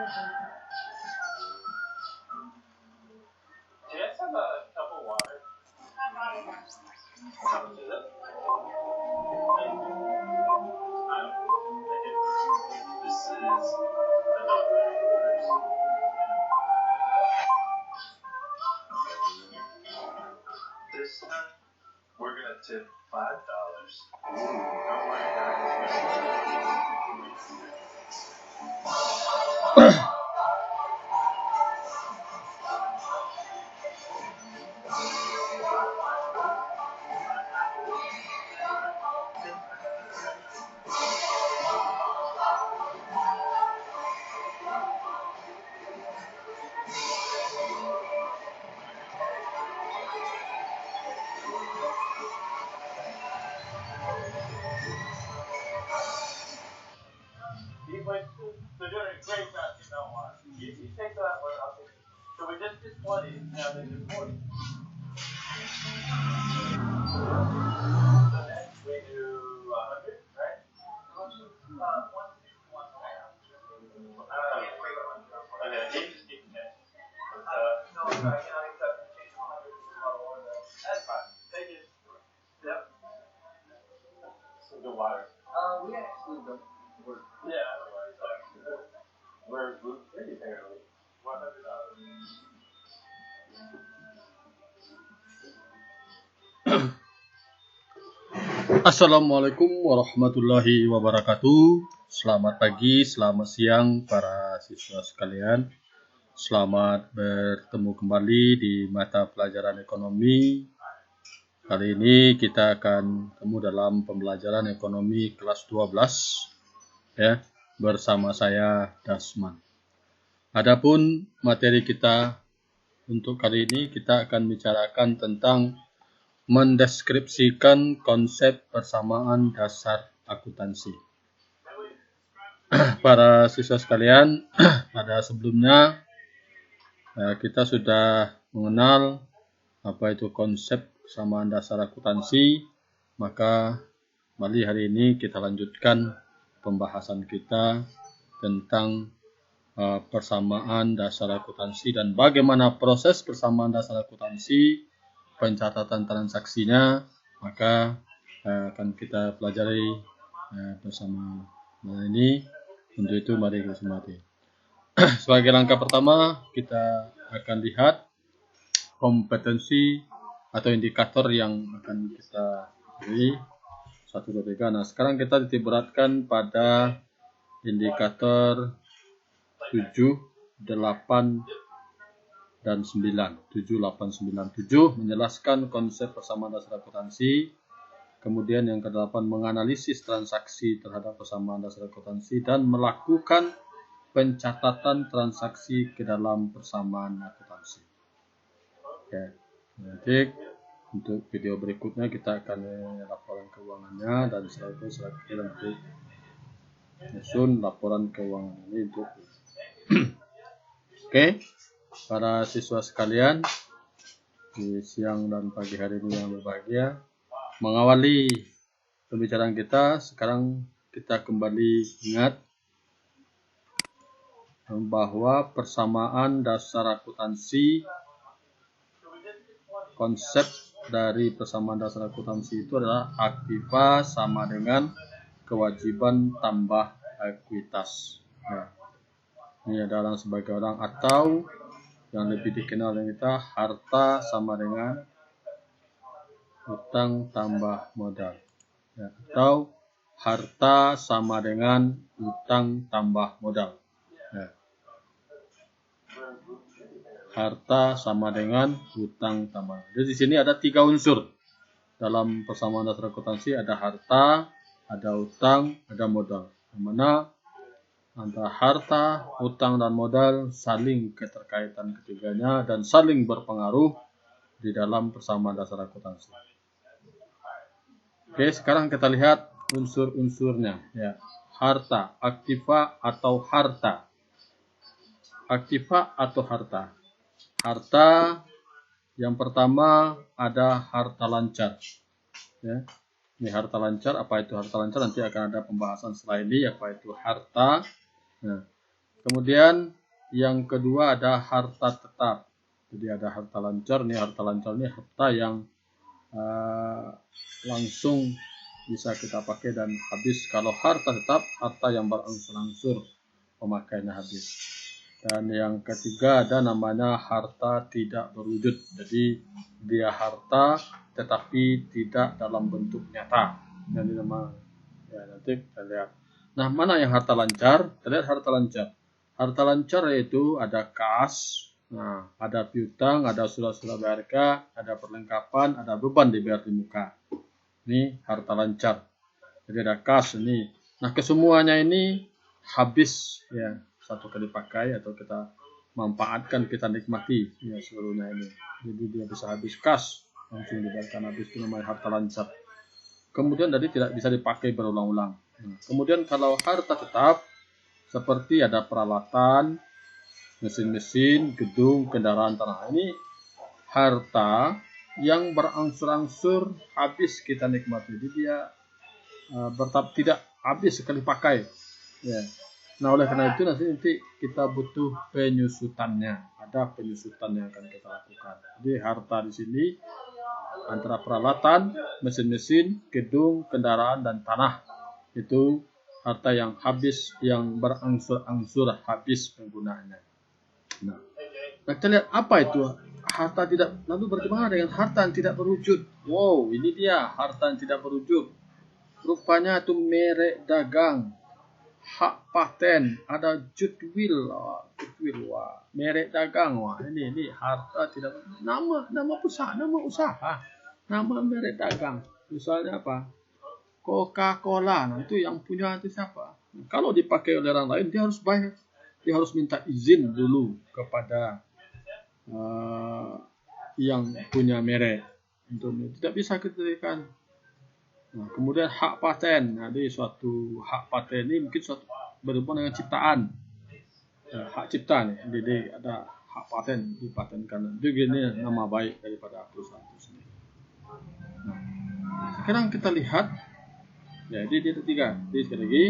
Jess have a cup of water. How much is it? This is the dollar. This time, we're gonna tip $5. Don't worry, guys. They're doing a great job getting that water. You take that one, I'll take it. So we just did 20, now they did 40. So next we do 100, right? Okay, you just keep the next. No, I cannot accept the change 100 to 100. That's fine. Take it. Yep. So the water. We actually don't work. Yeah, otherwise, we're pretty apparently. $100. Assalamualaikum warahmatullahi wabarakatuh. Selamat pagi, selamat siang para siswa sekalian. Selamat bertemu kembali di mata pelajaran ekonomi. Kali ini kita akan ketemu dalam pembelajaran ekonomi kelas 12 ya, bersama saya Dasman. Adapun materi kita untuk kali ini, kita akan bicarakan tentang mendeskripsikan konsep persamaan dasar akuntansi. Para siswa sekalian, pada sebelumnya kita sudah mengenal apa itu konsep persamaan dasar akuntansi, maka kembali hari ini kita lanjutkan pembahasan kita tentang persamaan dasar akuntansi dan bagaimana proses persamaan dasar akuntansi, pencatatan transaksinya, maka akan kita pelajari bersama ini. Untuk itu mari kita simak. Sebagai langkah pertama, kita akan lihat kompetensi atau indikator yang akan kita beri 1, 2, 3. Nah, sekarang kita titik beratkan pada indikator 7, 8, dan 9. 7, 8, 9. 7 menjelaskan konsep persamaan dasar akuntansi. Kemudian yang ke-8 menganalisis transaksi terhadap persamaan dasar akuntansi dan melakukan pencatatan transaksi ke dalam persamaan akuntansi. Oke. Jadi untuk video berikutnya kita akan laporan keuangannya dan setelah itu nanti menyusun laporan keuangan ini untuk Oke. Para siswa sekalian, di siang dan pagi hari ini yang berbahagia, mengawali pembicaraan kita, sekarang kita kembali ingat bahwa persamaan dasar akuntansi, konsep dari persamaan dasar akuntansi itu adalah aktiva sama dengan kewajiban tambah ekuitas. Nah, ini adalah sebagai orang atau yang lebih dikenal dengan kita harta sama dengan utang tambah modal, ya, atau harta sama dengan utang tambah modal. Ya. Harta sama dengan utang tambah. Jadi di sini ada 3 unsur dalam persamaan dasar akuntansi, ada harta, ada utang, ada modal. Yang mana antara harta, utang, dan modal saling keterkaitan ketiganya dan saling berpengaruh di dalam persamaan dasar akuntansi. Oke, sekarang kita lihat unsur-unsurnya. Ya, harta, aktiva atau harta. Aktiva atau harta. Harta yang pertama ada harta lancar. Ya. Ini harta lancar. Apa itu harta lancar? Nanti akan ada pembahasan setelah ini. Apa itu harta? Nah, Kemudian yang kedua ada harta tetap. Jadi ada harta lancar. Harta lancar ini harta yang langsung bisa kita pakai dan habis. Kalau harta tetap, harta yang berangsur-angsur pemakaiannya habis. Dan yang ketiga ada namanya harta tidak berwujud. Jadi dia harta tetapi tidak dalam bentuk nyata. Jadi nama nanti kita lihat. Nah, mana yang harta lancar? Kita lihat harta lancar. Harta lancar yaitu ada kas, nah, ada piutang, ada surat-surat berharga, ada perlengkapan, ada beban dibayar di muka. Ini harta lancar. Jadi ada kas ini. Nah, kesemuanya ini habis ya, satu kali pakai atau kita manfaatkan, kita nikmati ya seluruhnya ini. Jadi dia bisa habis kas, langsung dibayarkan habis, itu namanya harta lancar. Kemudian tadi tidak bisa dipakai berulang-ulang. Kemudian kalau harta tetap seperti ada peralatan, mesin-mesin, gedung, kendaraan, tanah. Ini harta yang berangsur-angsur habis kita nikmati. Jadi dia tidak habis sekali pakai. Ya. Nah, oleh karena itu nanti kita butuh penyusutannya. Ada penyusutan yang akan kita lakukan. Jadi harta di sini antara peralatan, mesin-mesin, gedung, kendaraan, dan tanah. Itu harta yang habis, yang berangsur-angsur habis penggunaannya. Nah, kita lihat apa itu harta tidak. Lalu bagaimana dengan harta yang tidak berwujud? Wow, ini dia harta yang tidak berwujud. Rupanya itu merek dagang, hak paten, ada judwil, wah, merek dagang, wah, ini harta tidak. Nama usaha, nama merek dagang. Misalnya apa? Coca-Cola, nah itu yang punya itu siapa? Nah, kalau dipakai oleh orang lain, dia harus bayar, dia harus minta izin dulu kepada yang punya merek. Untuk tidak bisa diberikan. Nah, kemudian hak paten, jadi suatu hak paten ini mungkin suatu berhubungan dengan ciptaan, hak cipta nih. Jadi ada hak paten dipatenkan. Itu gini nama baik daripada perusahaan itu sendiri. Nah, sekarang kita lihat. Jadi ada tiga. Jadi sekali lagi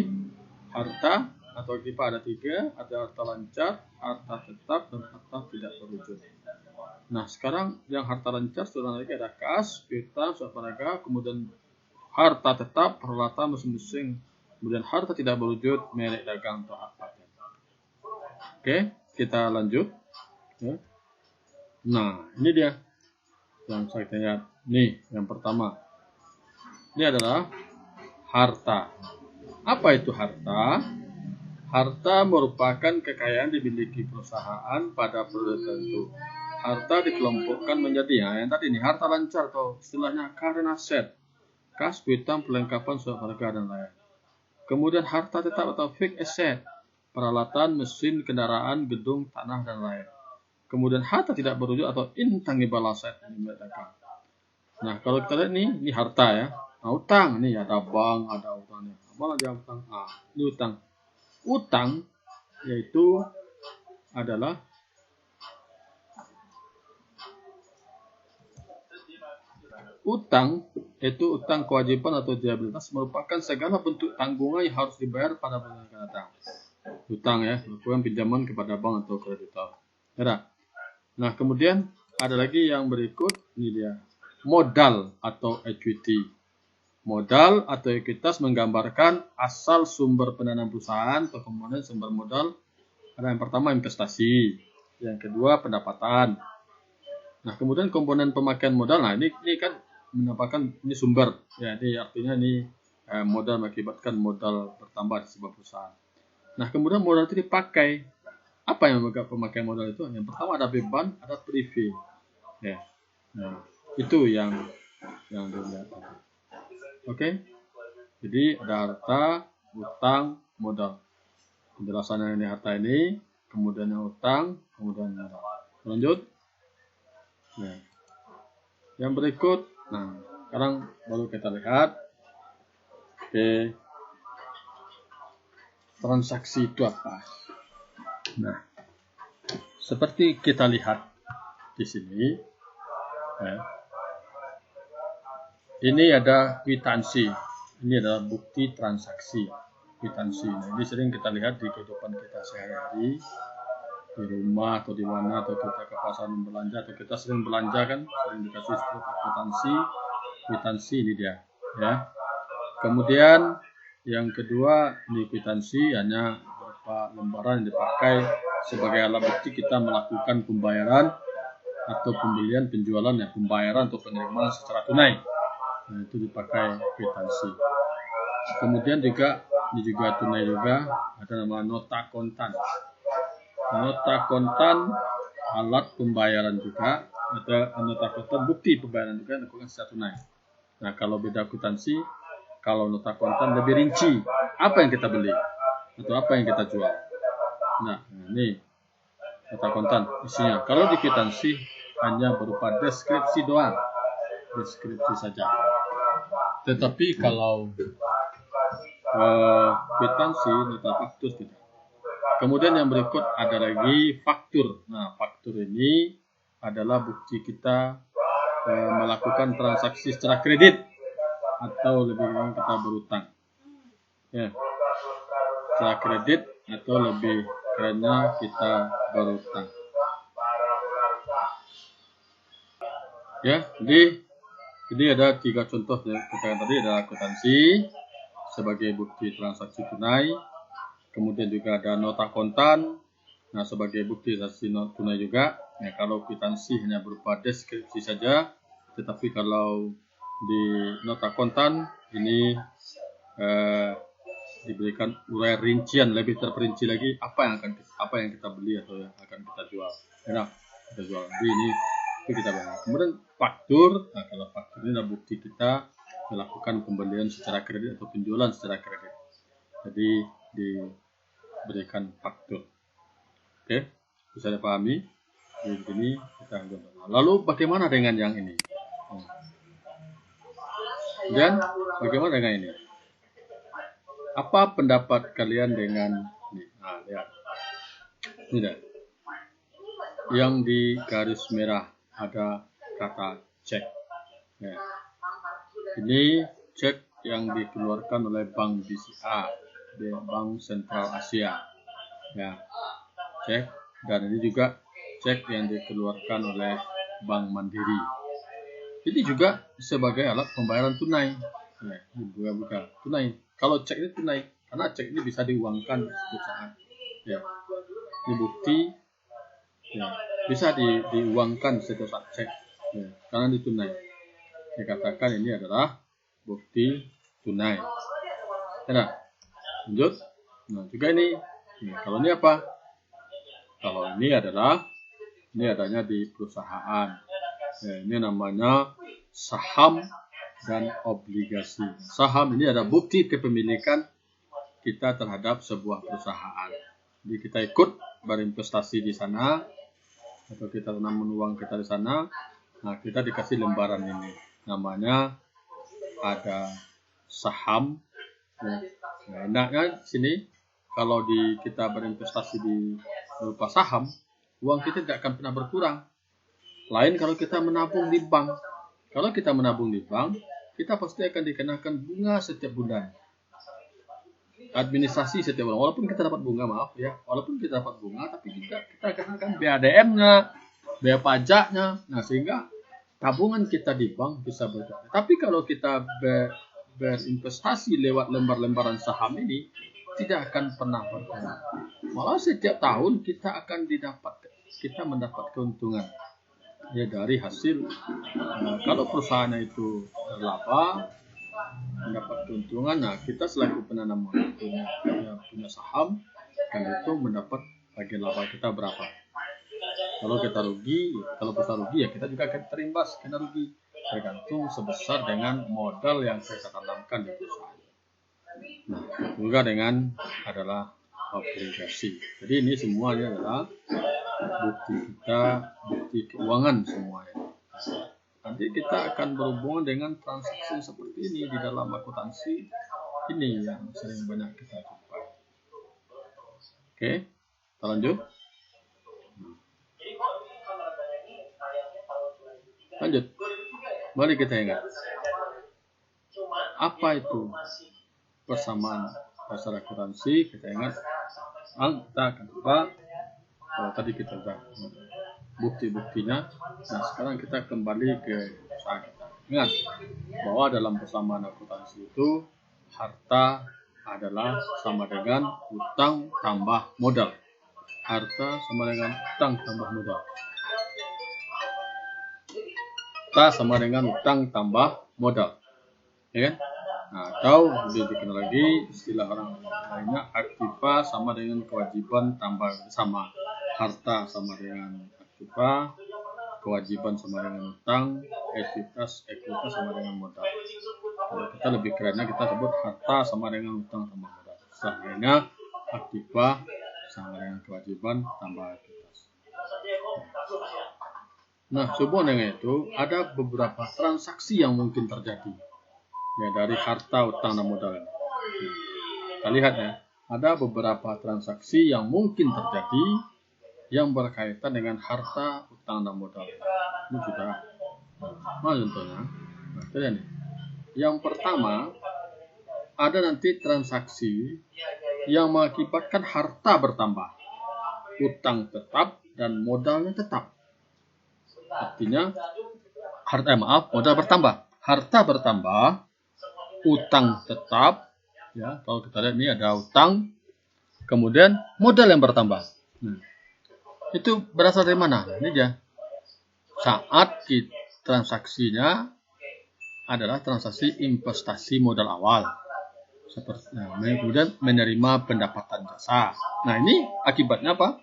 harta atau IPA ada tiga, ada harta lancar, harta tetap, dan harta tidak berwujud. Nah, sekarang yang harta lancar sudah lagi ada kas, piutang, surat berharga, kemudian harta tetap, peralatan, mesin-mesin, kemudian harta tidak berwujud, merek dagang atau hak paten. Oke, kita lanjut. Nah, ini dia yang saya lihat. Nih, yang pertama. Ini adalah harta. Apa itu harta? Harta merupakan kekayaan dimiliki perusahaan pada periode tertentu. Harta dikelompokkan menjadi yang tadi ini harta lancar atau istilahnya current asset, kas, piutang, perlengkapan, surat harga, dan lain. Kemudian harta tetap atau fixed asset, peralatan, mesin, kendaraan, gedung, tanah, dan lain. Kemudian harta tidak berwujud atau intangible asset. Nah, kalau kita lihat ini harta ya. Nah, utang, nih ada bank, ada utang. Apa aja utang? Ini utang. Utang yaitu adalah utang kewajiban atau liabilitas merupakan segala bentuk tanggungan yang harus dibayar pada bulan yang akan datang. Utang ya, merupakan pinjaman kepada bank atau kreditor. Nah, kemudian ada lagi yang berikut, ini dia. Modal atau equity. Modal atau ekuitas menggambarkan asal sumber pendanaan perusahaan atau komponen sumber modal. Ada yang pertama investasi, yang kedua pendapatan. Nah, kemudian komponen pemakaian modal. Nah, ini kan mendapatkan ini sumber. Ya, ini artinya ini modal mengakibatkan modal bertambah di sebuah perusahaan. Nah, kemudian modal itu dipakai. Apa yang memegang pemakaian modal itu? Yang pertama ada beban, ada privilege. Ya. Nah, itu yang dilihat. Oke, jadi ada harta, utang, modal. Penjelasannya ini harta ini, kemudian yang utang, kemudian modal. Lanjut. Nah, yang berikut, nah sekarang baru kita lihat. Oke, transaksi itu apa? Nah, seperti kita lihat di sini. Ini ada kwitansi. Ini adalah bukti transaksi. kwitansi. Nah, ini sering kita lihat di kehidupan kita sehari-hari, di rumah atau di mana, atau kita ke pasar belanja, atau kita sering belanja kan, sering dikasih strip kwitansi ini dia, ya. Kemudian yang kedua, ini kwitansi hanya berupa lembaran yang dipakai sebagai alat bukti kita melakukan pembayaran atau pembelian, penjualan, ya, pembayaran atau penerimaan secara tunai. Nah, itu dipakai kwitansi. Kemudian juga ini juga tunai juga, ada nama nota kontan. Nota kontan alat pembayaran juga, ada nota kontan bukti pembayaran juga dilakukan secara tunai. Nah, kalau beda kwitansi, kalau nota kontan lebih rinci apa yang kita beli atau apa yang kita jual. Nah, ini nota kontan isinya. Kalau di kwitansi hanya berupa deskripsi doang, deskripsi saja. Tetapi kalau kwitansi, nota faktur tidak. Kemudian yang berikut ada lagi faktur. Nah, faktur ini adalah bukti kita melakukan transaksi secara kredit atau lebih kurang kita berutang. Ya, secara kredit atau lebih kerennya kita berutang. Ya, jadi ada 3 contoh ya. Kita tadi ada kwitansi sebagai bukti transaksi tunai, kemudian juga ada nota kontan, nah sebagai bukti transaksi tunai juga. Nah, kalau kwitansi hanya berupa deskripsi saja, tetapi kalau di nota kontan ini diberikan uraian rincian lebih terperinci lagi apa yang kita beli atau yang akan kita jual. Nah, kita jual. Jadi ini itu kita bayar. Kemudian faktur. Nah, kalau faktur ini adalah bukti kita melakukan pembelian secara kredit atau penjualan secara kredit. Jadi diberikan faktur. Oke, bisa dipahami. Jadi begini kita gambar. Lalu bagaimana dengan yang ini? Dan bagaimana dengan ini? Apa pendapat kalian dengan ini? Nah, lihat. Ini dah. Yang di garis merah ada kata cek. Ya. Ini cek yang dikeluarkan oleh Bank BCA, Bank Sentral Asia. Ya, cek. Dan ini juga cek yang dikeluarkan oleh Bank Mandiri. Ini juga sebagai alat pembayaran tunai. Ya, buka tunai. Kalau cek ini tunai, karena cek ini bisa diuangkan setiap saat. Ya, ini bukti. Ya, bisa diuangkan setiap saat cek. Ya, karena ini tunai. Dikatakan ini adalah bukti tunai. Nah, lanjut. Nah, juga ini. Nah, kalau ini apa? Kalau ini adanya di perusahaan. Ya, ini namanya saham dan obligasi. Saham ini ada bukti kepemilikan kita terhadap sebuah perusahaan. Jadi kita ikut berinvestasi di sana atau kita tanam uang kita di sana. Nah, kita dikasih lembaran ini. Namanya ada saham. Nah, enaknya sini kalau kita berinvestasi di berupa saham, uang kita tidak akan pernah berkurang. Lain kalau kita menabung di bank. Kalau kita menabung di bank, kita pasti akan dikenakan bunga setiap bulan. Administrasi setiap bulan. Walaupun kita dapat bunga, walaupun kita dapat bunga, tapi kita kenakan BADM-nya, biaya pajaknya. Nah, sehingga tabungan kita di bank bisa berkurang. Tapi kalau kita berinvestasi lewat lembar-lembaran saham ini, tidak akan pernah berkurang. Malah setiap tahun kita mendapat keuntungan. Ya, dari hasil kalau perusahaan itu berlaba mendapat keuntungan, nah kita selaku penanam modal punya saham dan itu mendapat bagian laba kita berapa. Kalau kita rugi, kalau perusahaan rugi ya kita juga akan terimbas kena rugi, tergantung sebesar dengan modal yang kita tanamkan di perusahaan. Nah, juga dengan adalah obligasi. Jadi ini semuanya adalah bukti keuangan semuanya. Nanti kita akan berhubungan dengan transaksi seperti ini di dalam akuntansi. Ini yang sering banyak kita jumpai. Oke, kita lanjut. Lanjut. Mari kita ingat. Apa itu persamaan dasar akuntansi, kita ingat kita akan coba tadi kita sudah bukti-buktinya. Nah, sekarang kita kembali ke usaha kita. Ingat bahwa dalam persamaan akuntansi itu harta adalah sama dengan utang tambah modal. Harta sama dengan utang tambah modal. Harta sama dengan utang tambah modal. Ya kan? Nah, atau lebih dikenal lagi istilah orang lainnya, aktiva sama dengan kewajiban tambah sama. Harta sama dengan aktiva, kewajiban sama dengan utang, ekuitas sama dengan modal. Kalau kita lebih kerennya kita sebut harta sama dengan utang tambah modal. Sebenarnya aktiva sama dengan kewajiban tambah ekuitas. Nah, hubungan dengan itu ada beberapa transaksi yang mungkin terjadi ya dari harta, utang, dan modal. Kita lihat ya, ada beberapa transaksi yang mungkin terjadi yang berkaitan dengan harta, utang, dan modal. Ini sudah contohnya. Nah, nih. Yang pertama, ada nanti transaksi yang mengakibatkan harta bertambah, utang tetap, dan modalnya tetap. Artinya, modal bertambah, harta bertambah, utang tetap, ya. Kalau kita lihat ini ada utang, kemudian modal yang bertambah. Nah, itu berasal dari mana? Ini dia. Saat transaksinya adalah transaksi investasi modal awal. Kemudian menerima pendapatan jasa. Nah, ini akibatnya apa?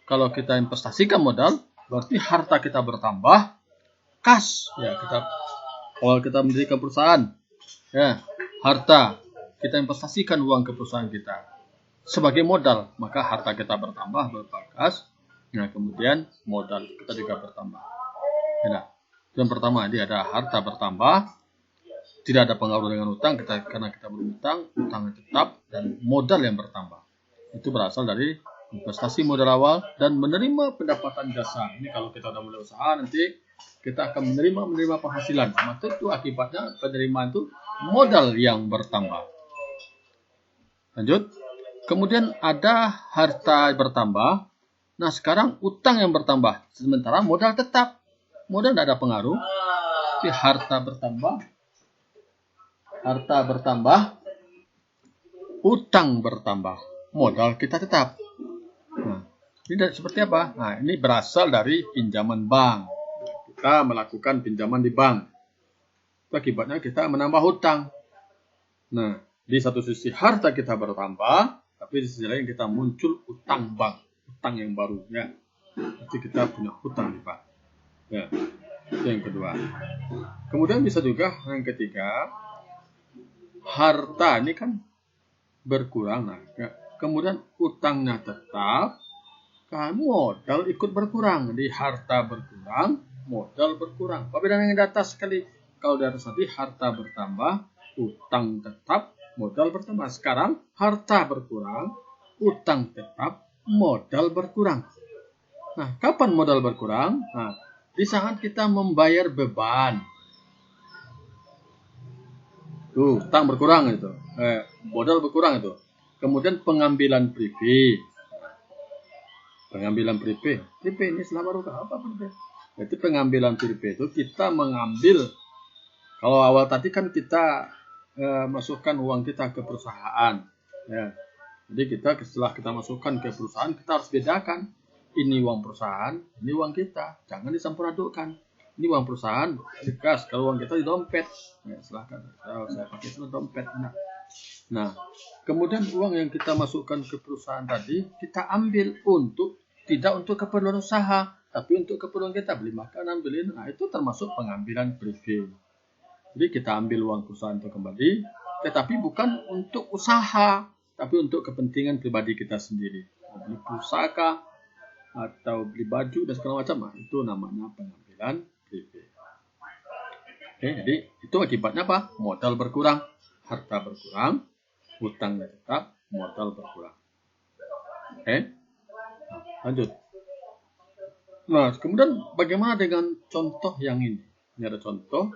Kalau kita investasikan modal, berarti harta kita bertambah, kas. Ya, kalau kita mendirikan perusahaan, ya, harta kita investasikan uang ke perusahaan kita sebagai modal, maka harta kita bertambah berupa kas. Nah, kemudian modal kita juga bertambah. Nah, yang pertama ini ada harta bertambah, tidak ada pengaruh dengan utang karena kita berutang, utang tetap, dan modal yang bertambah. Itu berasal dari investasi modal awal dan menerima pendapatan jasa. Ini kalau kita sudah mulai usaha, nanti kita akan menerima penghasilan. Maka itu akibatnya penerimaan itu modal yang bertambah. Lanjut. Kemudian ada harta bertambah. Nah, sekarang utang yang bertambah. Sementara modal tetap. Modal tidak ada pengaruh. Tapi harta bertambah, utang bertambah, modal kita tetap. Nah, ini seperti apa? Nah, ini berasal dari pinjaman bank. Kita melakukan pinjaman di bank. Akibatnya kita menambah hutang. Nah, di satu sisi harta kita bertambah, tapi di sisi lain kita muncul utang bank, utang yang baru. Ya, jadi kita punya hutang di bank. Ya, itu yang kedua. Kemudian bisa juga yang ketiga, harta ini kan berkurang. Nah, kemudian utangnya tetap, kan modal ikut berkurang. Jadi harta berkurang, modal berkurang. Perbedaan yang di atas sekali. Kalau di atas tadi harta bertambah, utang tetap, modal bertambah. Sekarang harta berkurang, utang tetap, modal berkurang. Nah, kapan modal berkurang? Nah, di saat kita membayar beban. Tuh, utang berkurang itu. Modal berkurang itu. Kemudian pengambilan prepay. Pengambilan prepay. Prepay ini selama apa prepay? Jadi pengambilan prepay itu kita mengambil. Kalau awal tadi kan kita masukkan uang kita ke perusahaan. Ya. Jadi setelah kita masukkan ke perusahaan, kita harus bedakan. Ini uang perusahaan, ini uang kita. Jangan dicampur adukkan. Ini uang perusahaan, di kas. Kalau uang kita di dompet. Ya, silahkan. Saya pakai itu dompet. Nah, kemudian uang yang kita masukkan ke perusahaan tadi, kita ambil tidak untuk keperluan usaha, tapi untuk keperluan kita. Beli makan, ambilin. Nah, itu termasuk pengambilan prepay. Jadi kita ambil uang perusahaan itu kembali, tetapi bukan untuk usaha, tapi untuk kepentingan pribadi kita sendiri. Beli pusaka, atau beli baju dan segala macam, nah, itu namanya pengambilan prepay. Oke, jadi itu akibatnya apa? Modal berkurang, harta berkurang, hutangnya tetap, modal berkurang. Oke, lanjut. Nah, kemudian bagaimana dengan contoh yang ini? Ini ada contoh,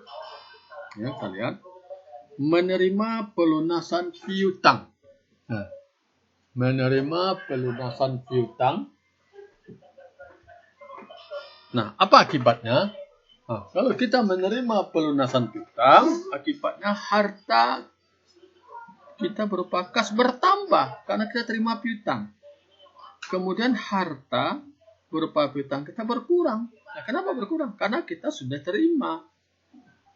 ya, kita lihat. Menerima pelunasan piutang. Nah, menerima pelunasan piutang. Nah, apa akibatnya? Nah, kalau kita menerima pelunasan piutang, akibatnya harta kita berupa kas bertambah karena kita terima piutang. Kemudian harta berupa piutang kita berkurang. Nah, kenapa berkurang? Karena kita sudah terima.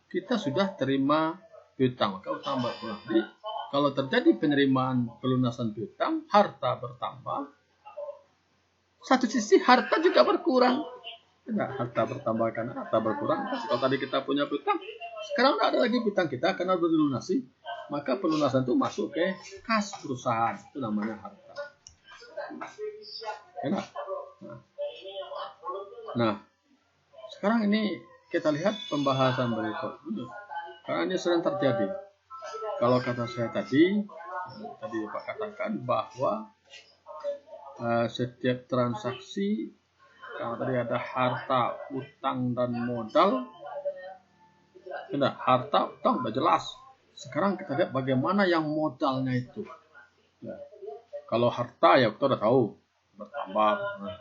Kita sudah terima piutang, maka utang berkurang. Jadi, kalau terjadi penerimaan pelunasan piutang, harta bertambah. Satu sisi harta juga berkurang. Nah, harta bertambah karena harta berkurang. Kalau tadi kita punya piutang, sekarang tidak ada lagi piutang kita karena sudah dilunasi. Maka pelunasan itu masuk ke kas perusahaan. Itu namanya harta. Enak. Nah, sekarang ini kita lihat pembahasan berikut. Karena ini sering terjadi. Kalau kata saya tadi Pak katakan bahwa setiap transaksi, kalau tadi ada harta, utang, dan modal. Nah, harta, utang sudah jelas. Sekarang kita lihat bagaimana yang modalnya itu. Ya. Kalau harta ya kita sudah tahu bertambah. Nah,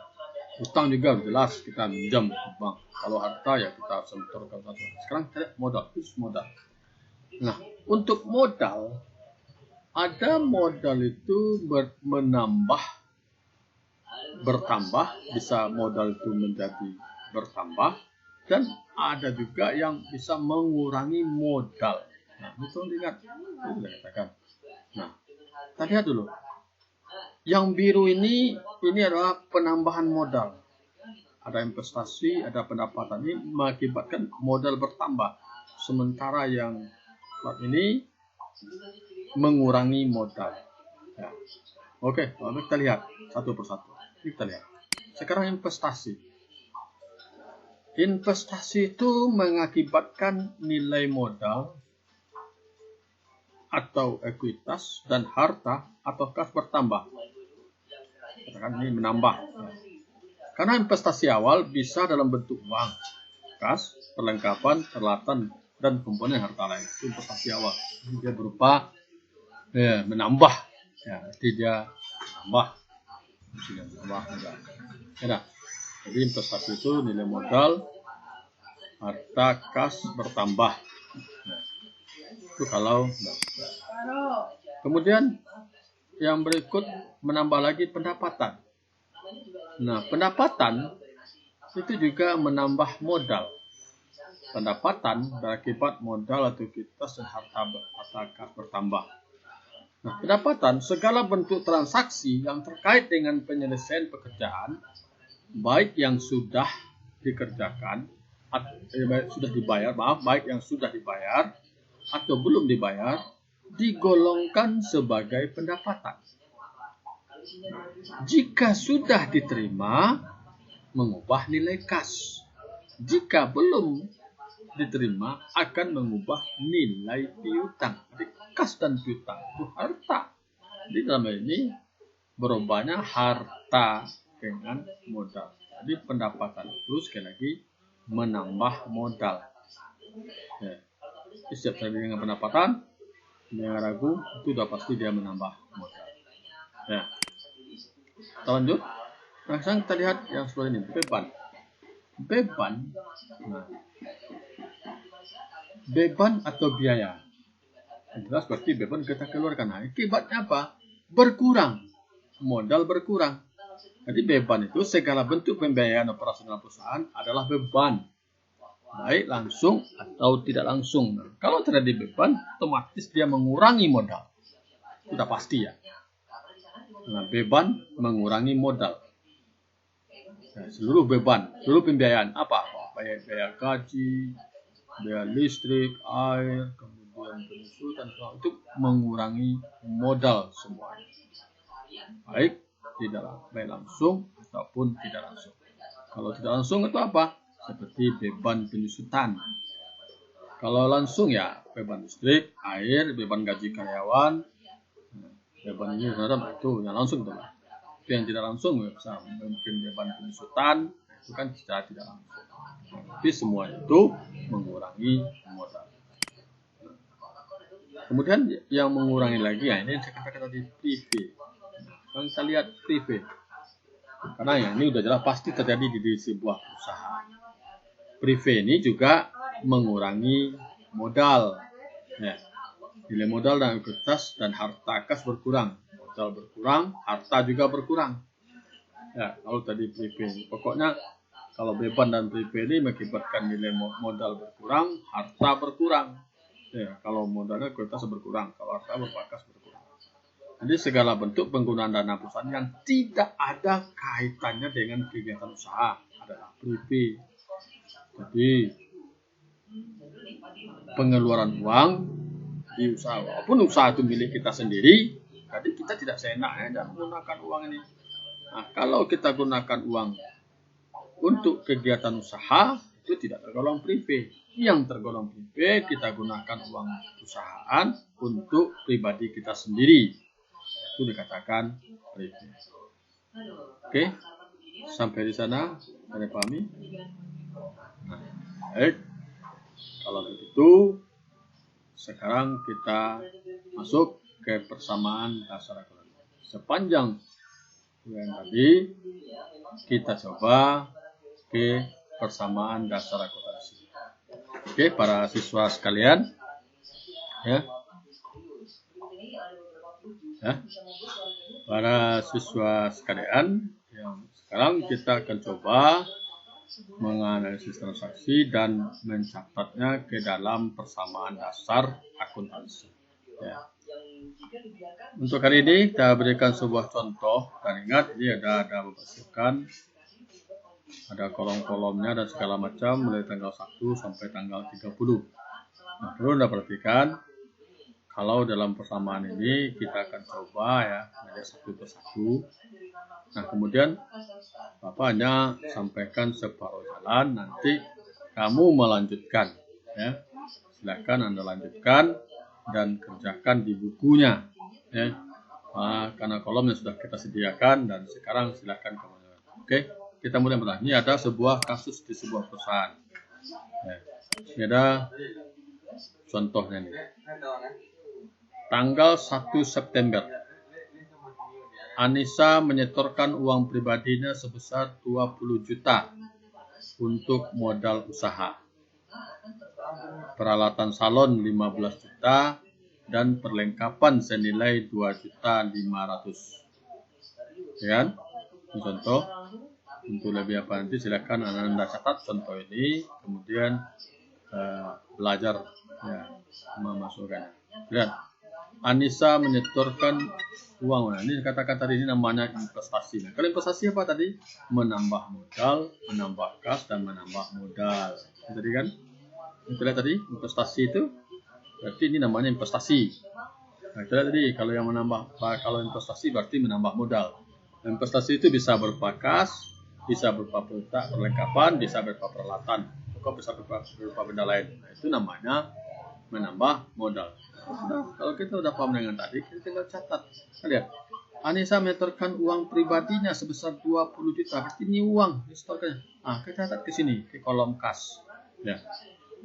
utang juga jelas kita minjam bank. Kalau harta ya kita setorkan. Sekarang kita lihat modal, khusus modal. Nah, untuk modal, ada modal itu menambah, bertambah, bisa modal itu menjadi bertambah, dan ada juga yang bisa mengurangi modal. Nah, itu lihat, itu saya katakan. Nah, kita lihat dulu. Yang biru ini adalah penambahan modal. Ada investasi, ada pendapatan. Ini mengakibatkan modal bertambah. Sementara yang plat ini mengurangi modal. Ya. Oke, lalu kita lihat satu persatu. Kita lihat. Sekarang investasi. Investasi itu mengakibatkan nilai modal atau ekuitas dan harta atau kas bertambah. Katakan ini menambah. Karena investasi awal bisa dalam bentuk uang, kas, perlengkapan, peralatan, dan komponen harta lain. Itu investasi awal. Dia berupa menambah. Ya, jadi dia menambah. Ya, jadi investasi itu nilai modal, harta kas bertambah. Nah, itu kalau kemudian yang berikut menambah lagi pendapatan. Nah, pendapatan itu juga menambah modal. Pendapatan berakibat modal atau ekuitas dan harta kas bertambah. Nah, pendapatan segala bentuk transaksi yang terkait dengan penyelesaian pekerjaan, baik yang sudah dikerjakan, baik yang sudah dibayar atau belum dibayar, digolongkan sebagai pendapatan. Jika sudah diterima, mengubah nilai kas. Jika belum diterima, akan mengubah nilai piutang. Jadi kas dan piutang itu harta. Jadi dalam ini berubahnya harta dengan modal. Jadi pendapatan itu sekali lagi menambah modal. Ya. Setiap kali dengan pendapatan, yang ragu itu sudah pasti dia menambah modal. Ya. Kita lanjut. Nah, sekarang kita lihat yang sebelah ini, beban. Nah, beban atau biaya. Jelas berarti beban kita keluarkan. Nah, akibatnya apa? Berkurang. Modal berkurang. Jadi beban itu segala bentuk pembiayaan operasional perusahaan adalah beban. Baik langsung atau tidak langsung. Nah, kalau terjadi beban, otomatis dia mengurangi modal. Sudah pasti ya. Nah, beban mengurangi modal. Nah, seluruh beban, seluruh pembiayaan apa? Biaya gaji, biaya listrik, air, kemudian penyusutan, itu mengurangi modal semuanya. Baik langsung ataupun tidak langsung. Kalau tidak langsung itu apa? Seperti beban penyusutan. Kalau langsung ya beban listrik, air, beban gaji karyawan, beban ini itu yang langsung itu. Itu yang tidak langsung bisa mungkin beban penyusutan, itu kan secara tidak langsung. Tapi semua itu mengurangi modal. Kemudian yang mengurangi lagi, ya ini yang saya katakan tadi, privé. Kalau kita lihat privé, karena ya ini udah jelas pasti terjadi di sebuah usaha. Privé ini juga mengurangi modal. Ya. Nilai modal dan ekuitas dan harta kas berkurang. Modal berkurang, harta juga berkurang. Ya, kalau tadi privé, pokoknya kalau beban dan privé ini mengakibatkan nilai modal berkurang, harta berkurang. Ya, kalau modalnya ekuitas berkurang, kalau harta berpakas berkurang. Jadi segala bentuk penggunaan dana perusahaan yang tidak ada kaitannya dengan kegiatan usaha adalah privé. Jadi pengeluaran uang di usaha, walaupun usaha itu milik kita sendiri, jadi kita tidak seenaknya menggunakan uang ini. Nah, kalau kita gunakan uang untuk kegiatan usaha, itu tidak tergolong privé. Yang tergolong privé, kita gunakan uang perusahaan untuk pribadi kita sendiri. Itu dikatakan privé. Oke, sampai di sana, ada pahami? Nah, baik. Kalau begitu, sekarang kita masuk ke persamaan dasar akuntansi. Sepanjang yang tadi, kita coba ke persamaan dasar akuntansi. Oke, para siswa sekalian, ya, para siswa sekalian, yang sekarang kita akan coba menganalisis transaksi dan mencatatnya ke dalam persamaan dasar akuntansi. Ya. Untuk hari ini kita berikan sebuah contoh, dan ingat ini ada mempersiapkan, ada kolom-kolomnya dan segala macam mulai tanggal 1 sampai tanggal 30. Nah, perlu Anda perhatikan, kalau dalam persamaan ini kita akan coba ya, melihat satu persatu. Nah, kemudian Bapak hanya sampaikan separuh jalan, nanti kamu melanjutkan. Ya. Silakan Anda lanjutkan dan kerjakan di bukunya. Ya. Nah, karena kolomnya sudah kita sediakan, dan sekarang silakan kamu. Oke, kita mulai bertanya. Ini ada sebuah kasus di sebuah perusahaan. Ya. Ini ada contohnya nih. Tanggal 1 September, Anissa menyetorkan uang pribadinya sebesar 20 juta untuk modal usaha. Peralatan salon 15 juta dan perlengkapan senilai 2.500.000. Ya, contoh. Untuk lebih apa nanti silakan Anda catat contoh ini, kemudian belajar ya, memasukkan. Lihat, Anissa menyetorkan uang. Nah, ini kata-kata ini namanya investasi. Nah, kalau investasi apa tadi? Menambah modal, menambah kas, dan menambah modal. Jadi kan, kita lihat tadi investasi itu, berarti ini namanya investasi. Nah, kita lihat tadi kalau yang kalau investasi berarti menambah modal. Investasi itu bisa berupa kas, bisa berupa perlengkapan, bisa berupa peralatan, atau bisa berupa benda lain. Nah, itu namanya menambah modal. Nah, kalau kita udah paham dengan tadi, kita tinggal catat. Lihat, Anissa menyetorkan uang pribadinya sebesar 20 juta. Berarti ini uang disetorkan. Nah, kita catat ke sini, ke kolom kas. Ya.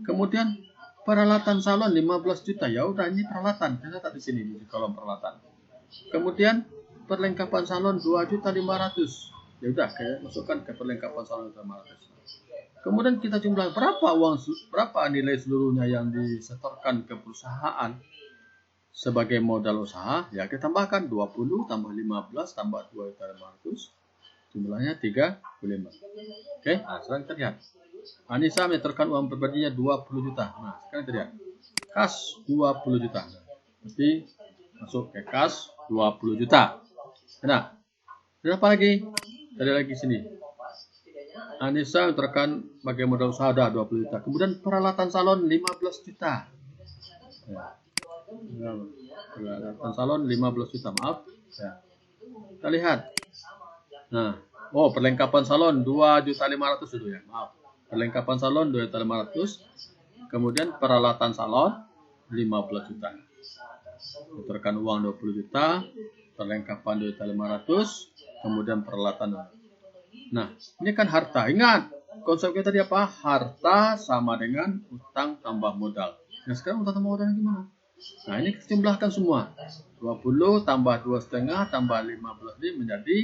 Kemudian peralatan salon 15 juta. Ya udah, ini peralatan. Kita catat di sini di kolom peralatan. Kemudian perlengkapan salon 2.500.000. Ya udah, masukkan ke perlengkapan salon 500. Kemudian kita jumlah berapa nilai seluruhnya yang disetorkan ke perusahaan sebagai modal usaha. Ya, kita tambahkan 20 tambah 15 tambah 2.500, jumlahnya 35. Oke, nah sekarang kita lihat. Anissa menyetorkan uang pribadinya 20 juta. Nah, sekarang kita lihat. Kas 20 juta. Berarti masuk ke kas 20 juta. Nah, berapa lagi? Tadi lagi sini. Anissa menyetorkan sebagai modal usaha ada 20 juta. Kemudian peralatan salon 15 juta. Ya. Peralatan salon 15 juta, maaf. Ya. Kita lihat. Nah, perlengkapan salon 2.500.000 dulu ya, maaf. Perlengkapan salon 2.500.000. Kemudian peralatan salon 15 juta. Menyetorkan uang 20 juta, perlengkapan 2.500.000, kemudian peralatan. Nah, ini kan harta. Ingat, konsepnya tadi apa? Harta sama dengan utang tambah modal. Nah, sekarang utang tambah modalnya gimana? Nah, ini kita jumlahkan semua. 20 tambah 2,5 tambah 15 ini menjadi,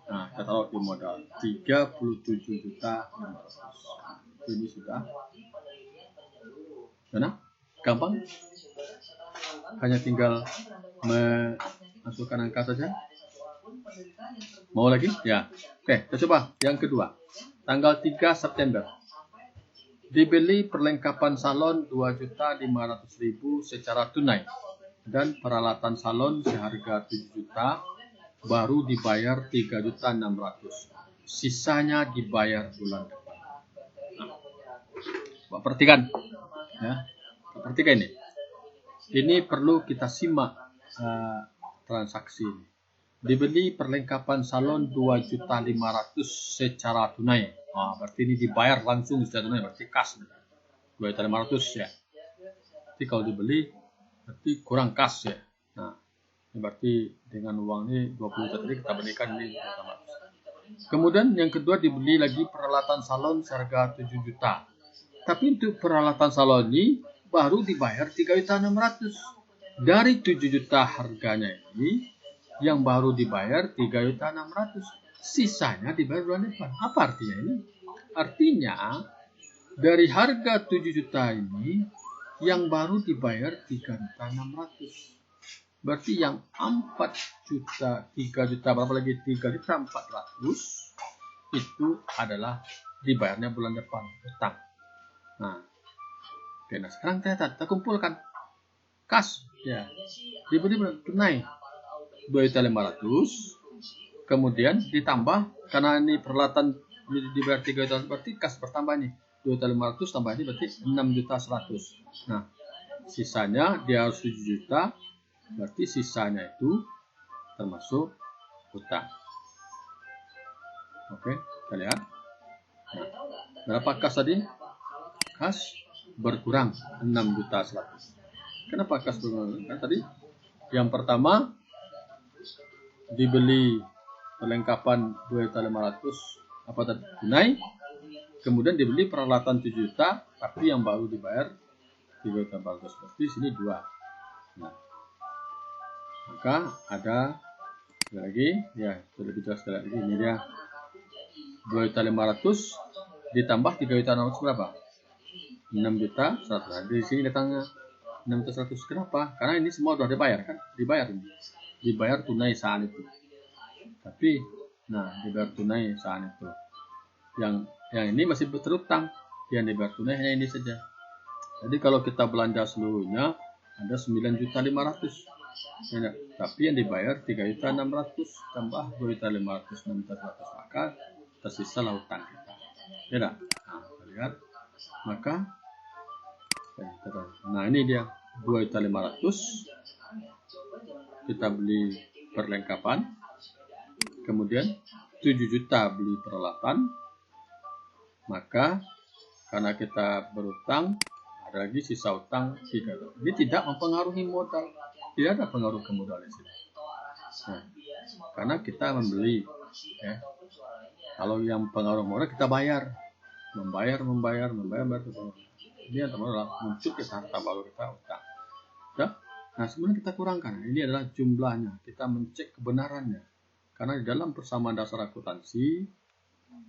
nah, kita taruh di modal 37.500.000. Ini sudah. Mana? Gampang. Hanya tinggal memasukkan angka saja. Mau lagi? Ya. Oke, kita coba yang kedua. Tanggal 3 September. Dibeli perlengkapan salon 2.500.000 secara tunai dan peralatan salon seharga 7 juta, baru dibayar 3.600.000. Sisanya dibayar bulan depan. Nah, perhatikan, ya, perhatikan ini. Ini perlu kita simak transaksi ini. Dibeli perlengkapan salon 2.500.000 secara tunai. Oh, berarti ini dibayar langsung secara tunai, berarti kas 2.500.000 ya. Tapi kalau dibeli berarti kurang kas ya. Nah, ini berarti dengan uang ini 20 juta tadi kita berikan ini 2.500.000. Kemudian yang kedua dibeli lagi peralatan salon seharga 7 juta. Tapi untuk peralatan salon ini baru dibayar 3.600.000. Dari 7 juta harganya ini, yang baru dibayar 3.600.000. Sisanya dibayar bulan depan. Apa artinya ini? Artinya dari harga 7 juta ini yang baru dibayar 3.600.000. Berarti yang 4 juta, 3 juta berapa lagi? 3.400.000 itu adalah dibayarnya bulan depan utang. Nah, oke, nah sekarang kita kumpulkan kas ya. Dibeli tunai 2.500.000, kemudian ditambah karena ini peralatan dibayar 3 juta, berarti kas bertambah nih 2.500 tambah ini berarti 6.100.000. Nah, sisanya dia harus 7 juta, berarti sisanya itu termasuk utang. Oke, kita lihat. Nah, berapa kas tadi? Kas berkurang 6.100.000. Kenapa kas berkurang? Kan tadi yang pertama dibeli perlengkapan 2.500.000 apa tadi? Tunai. Kemudian dibeli peralatan 7 juta, tapi yang baru dibayar 3.400.000. Seperti sini 2. Nah, maka ada lagi, ya sudah lebih jelas lagi. Ini dia 2.500.000 ditambah 3.600.000 berapa? 6.100.000. Di sini datangnya 6.100.000. Kenapa? Karena ini semua sudah dibayar kan? Dibayar tunai saat itu. Tapi, nah dibayar tunai saat itu. Yang ini masih berutang. Yang dibayar tunai hanya ini saja. Jadi kalau kita belanja seluruhnya ada 9.500.000. Ya, tapi yang dibayar 3.600.000 tambah 2.500, 6.100, maka tersisa utang kita. Ya, nah, kita lihat. Maka, nah ini dia 2.500.000. Kita beli perlengkapan, kemudian 7 juta beli peralatan, maka karena kita berutang ada lagi sisa utang 3 juta. Ini tidak mempengaruhi modal, tidak ada pengaruh ke modal di sini. Nah, karena kita membeli, ya. Kalau yang pengaruh modal kita membayar. Ini adalah muncul ke harta baru kita utang. Ya? Nah, sebenarnya kita kurangkan. Ini adalah jumlahnya. Kita mencek kebenarannya. Karena di dalam persamaan dasar akuntansi,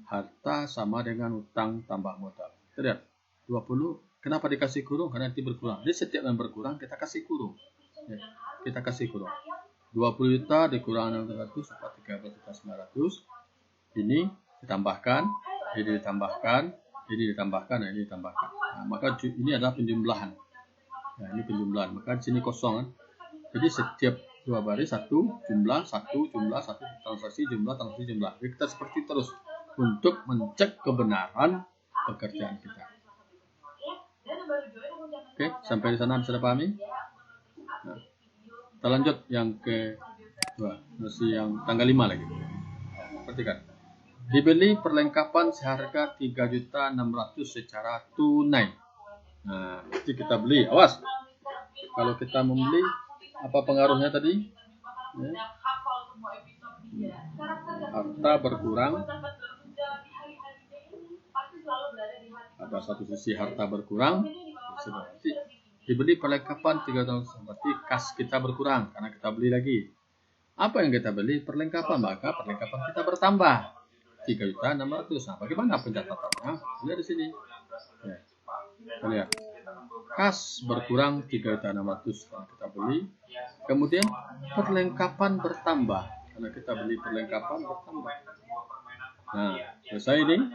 harta sama dengan utang tambah modal. Kita lihat, 20. Kenapa dikasih kurung? Karena nanti berkurang. Jadi setiap yang berkurang, kita kasih kurung. Ya, kita kasih kurung. 20 juta dikurang 600, 13.900. Ini ditambahkan, ini ditambahkan, ini ditambahkan, nah ini ditambahkan. Nah, maka ini adalah penjumlahan. Nah, ini penjumlahan. Maka di sini kosong kan. Jadi setiap dua baris satu jumlah, transaksi jumlah. Jadi kita seperti terus untuk mencek kebenaran pekerjaan kita. Oke, sampai di sana bisa dipahami? Nah, kita lanjut yang kedua, versi yang tanggal 5 lagi. Perhatikan. Dibeli perlengkapan seharga 3.600.000 secara tunai. Nah, berarti kita beli. Awas. Kalau kita membeli, apa pengaruhnya tadi? Ya. Harta berkurang. Ada satu sisi harta berkurang. Berarti dibeli perlengkapan 300, berarti kas kita berkurang karena kita beli lagi. Apa yang kita beli? Perlengkapan, maka perlengkapan kita bertambah 3.600.000. Nah, bagaimana pencatatannya? Lihat di sini. Ya. Kita lihat. Kas berkurang 3.600.000 karena kita beli. Kemudian perlengkapan bertambah karena kita beli perlengkapan bertambah. Nah, selesai ini.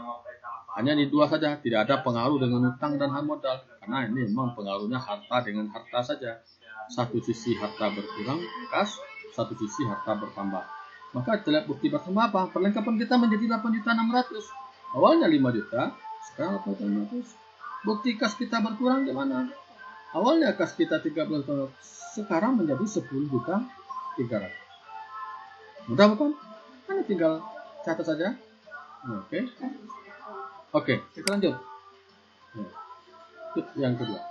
Hanya di dua saja, tidak ada pengaruh dengan utang dan modal. Karena ini memang pengaruhnya harta dengan harta saja. Satu sisi harta berkurang, kas, satu sisi harta bertambah. Maka kita lihat bukti bertambah apa? Perlengkapan kita menjadi 8.600.000. Awalnya 5 juta, sekarang 8.600.000. Bukti kas kita berkurang gimana? Awalnya kas kita 13 juta, sekarang menjadi 10.300.000. Mudah bukan? Kan tinggal catat saja. Oke, kita lanjut. Yang kedua,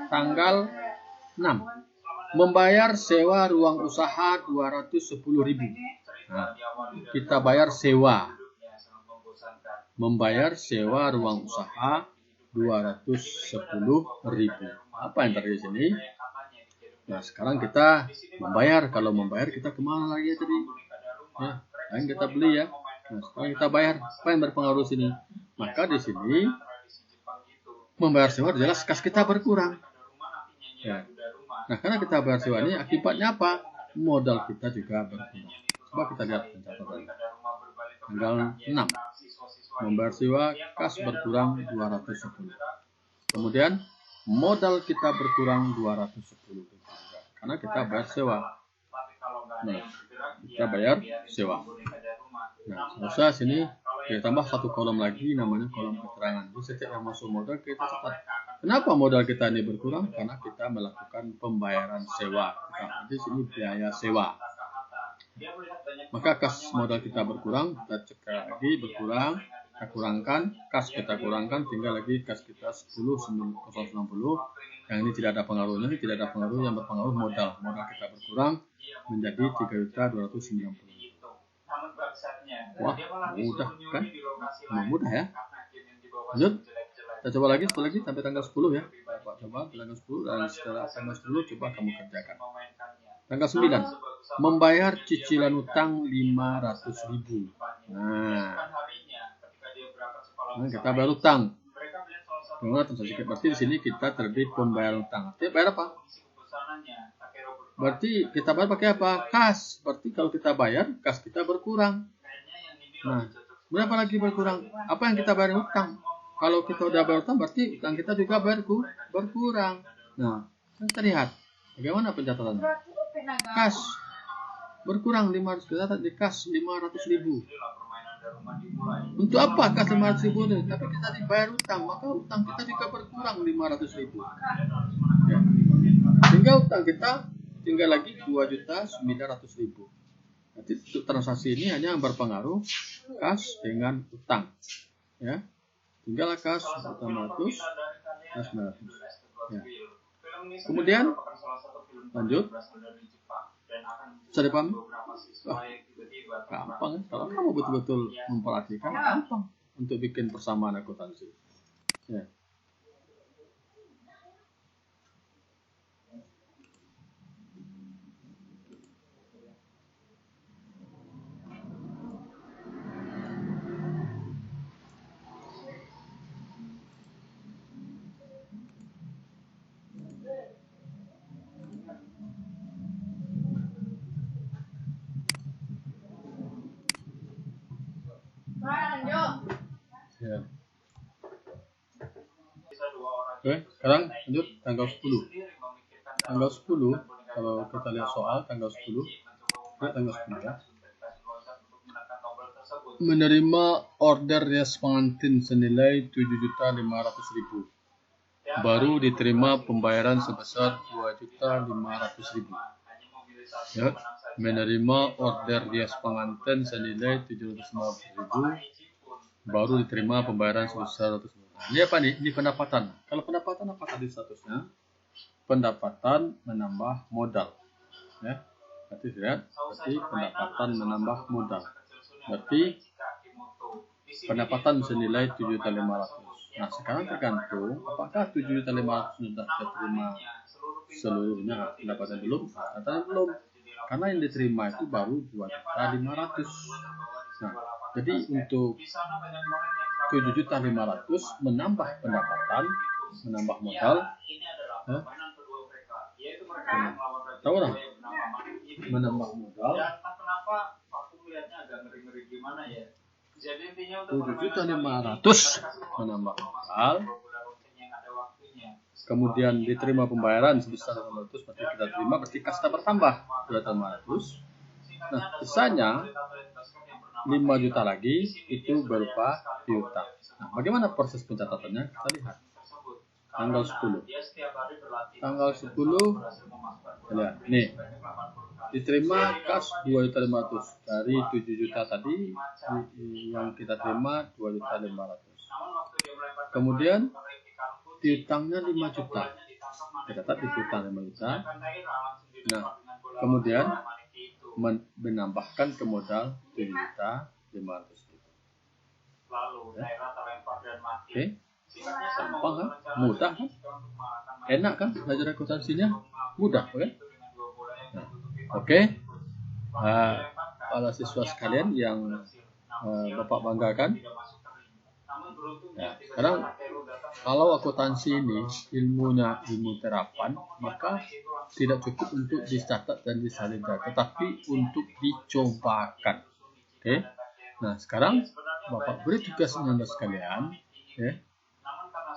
tanggal 6, membayar sewa ruang usaha 210.000. Nah, kita bayar sewa. Membayar sewa ruang usaha 210.000. Apa yang terjadi di sini? Nah, sekarang kita membayar. Kalau membayar kita kemana lagi tadi? Ya, yang kita beli ya. Nah, sekarang kita bayar. Apa yang berpengaruh sini? Maka di sini membayar sewa jelas kas kita berkurang. Ya. Nah, karena kita bayar sewa ini akibatnya apa? Modal kita juga berkurang. Coba kita lihat pencatatan. Tanggal 6. Membayar sewa kas berkurang 210. Kemudian modal kita berkurang 210. Karena kita bayar sewa. Nah, kita bayar sewa. Nah, selesai sini kita tambah satu kolom lagi namanya kolom keterangan. Jadi setiap yang masuk modal kita catat. Kenapa modal kita ini berkurang? Karena kita melakukan pembayaran sewa. Nah, di sini biaya sewa. Maka kas modal kita berkurang, kita cek lagi berkurang, kita kurangkan, kas kita kurangkan, tinggal lagi kas kita 10.090. Yang ini tidak ada pengaruhnya, tidak ada pengaruh, yang berpengaruh modal. Modal kita berkurang menjadi 3.290.000. Wah, mudah kan? Memang mudah ya. Lanjut, kita coba lagi sekali lagi sampai tanggal 10 ya. Coba tanggal 10 dan setelah tanggal 10 coba kamu kerjakan. Tanggal 9, membayar cicilan utang 500.000. Nah, kita bayar utang. Berarti di sini kita terbit pembayaran utang. Artinya bayar apa? Berarti kita bayar pakai apa? Kas. Berarti kalau kita bayar, kas kita berkurang. Nah, berapa lagi berkurang? Apa yang kita bayar utang? Kalau kita udah bayar utang, berarti utang kita juga berkurang. Nah, kita lihat bagaimana pencatatannya. Kas berkurang 500, kita di kas 500.000. Untuk apa kas 500.000 ini? Tapi kita dibayar utang, maka utang kita juga berkurang 500.000. Ya. Sehingga utang kita tinggal lagi 2.900.000. Jadi transaksi ini hanya berpengaruh kas dengan utang. Ya. Tinggal kas 400, kas 900. Ya. Kemudian lanjut. Bisa dipahami? Gampang. Kalau kamu betul-betul memperhatikan, gampang untuk bikin persamaan akuntansi. Ya. Ya. Oke, sekarang lanjut tanggal 10. Tanggal 10, kalau kita lihat soal tanggal 10, tanggal 10 ya. Menerima order rias pengantin senilai 7.500.000. Baru diterima pembayaran sebesar 2.500.000. Ya, menerima order rias pengantin senilai 750.000. Baru diterima pembayaran sebesar 100.000. Ini apa nih? Ini pendapatan. Kalau pendapatan apa tadi statusnya? Pendapatan menambah modal. Ya. Berarti lihat, berarti pendapatan menambah modal. Berarti pendapatan senilai 7.500.000. Nah, sekarang tergantung apakah 7.500.000 sudah diterima seluruhnya pendapatan belum, katanya belum, karena yang diterima itu baru 2.500.000. Nah, jadi untuk 7.500.000 menambah pendapatan, menambah modal, tahu lah, menambah modal 7.500.000 menambah modal, kemudian diterima pembayaran sebesar 500, berarti kita terima, berarti kasta bertambah 2.500. Nah, sisanya 5 juta lagi itu berupa piutang. Nah, bagaimana proses pencatatannya? Kita lihat. Tanggal 10. Tanggal 10, lihat. Nih, diterima kas 2.500.000 dari 7 juta tadi, yang kita terima 2.500.000. Kemudian piutangnya 5 juta. Kita catat di piutang 5 juta. Nah, kemudian menambahkan ke modal 7.500.000. Oke, gampang kan? Mudah kan? Enak kan? Belajar akuntansinya mudah, oke? Nah, oke. Para siswa sekalian yang Bapak banggakan. Nah, sekarang kalau akuntansi ini ilmunya ilmu terapan, maka tidak cukup untuk dicatat dan disalinkan, tetapi untuk dicobakan. Oke. Nah, sekarang Bapak beri tugas Anda sekalian.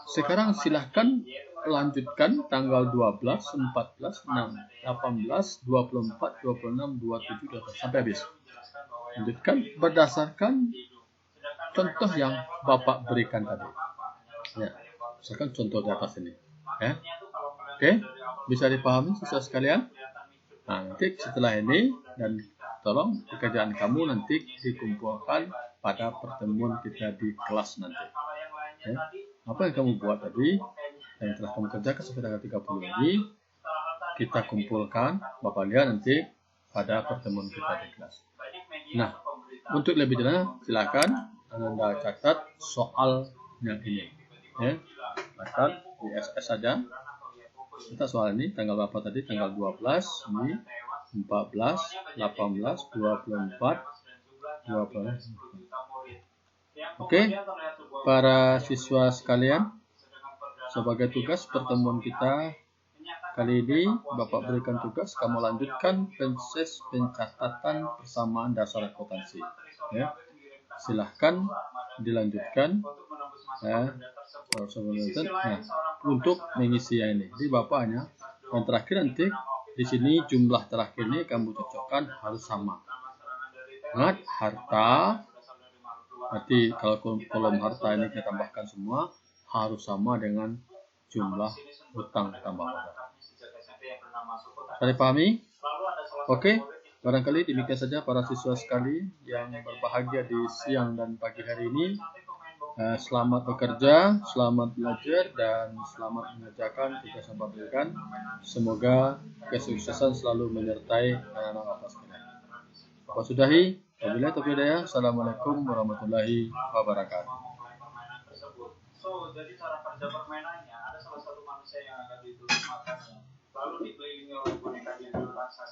Sekarang silahkan lanjutkan tanggal 12, 14, 6, 18, 24, 26, 27, 28 sampai habis. Lanjutkan berdasarkan contoh yang Bapak berikan tadi. Ya, misalkan contoh di atas ini. Oke, bisa dipahami siswa sekalian? Nah, nanti setelah ini, dan tolong pekerjaan kamu nanti dikumpulkan pada pertemuan kita di kelas nanti. Apa yang kamu buat tadi, yang telah kamu kerjakan sampai tanggal 30 ini, kita kumpulkan, Bapak lihat nanti pada pertemuan kita di kelas. Nah, untuk lebih jelas, silakan Anda catat soalnya ini. Catat di SS saja. Kita soal ini tanggal berapa tadi? Tanggal 12, ini 14, 18, 24, 20. Oke, para siswa sekalian, sebagai tugas pertemuan kita kali ini, Bapak berikan tugas, kamu lanjutkan proses pencatatan persamaan dasar akuntansi. Silahkan dilanjutkan. Nah, untuk mengisi yang ini. Jadi Bapak hanya yang terakhir nanti di sini jumlah terakhir ini kamu cocokkan harus sama. Ingat, harta. Berarti kalau kolom harta ini kita tambahkan semua harus sama dengan jumlah hutang tambah modal. Bisa dipahami? Oke, barangkali demikian saja para siswa sekali yang berbahagia di siang dan pagi hari ini. Selamat bekerja, selamat belajar, dan selamat mengerjakan tugas yang Bapak berikan. Semoga kesuksesan selalu menyertai anak-anak Bapak sekalian. Bapak sudahi. Wabillahi taufiq wal hidayah. Assalamualaikum warahmatullahi wabarakatuh. Jadi cara kerja permainannya, ada salah satu manusia yang akan ditutup matanya, lalu dikelilingi oleh boneka jadul raksasa.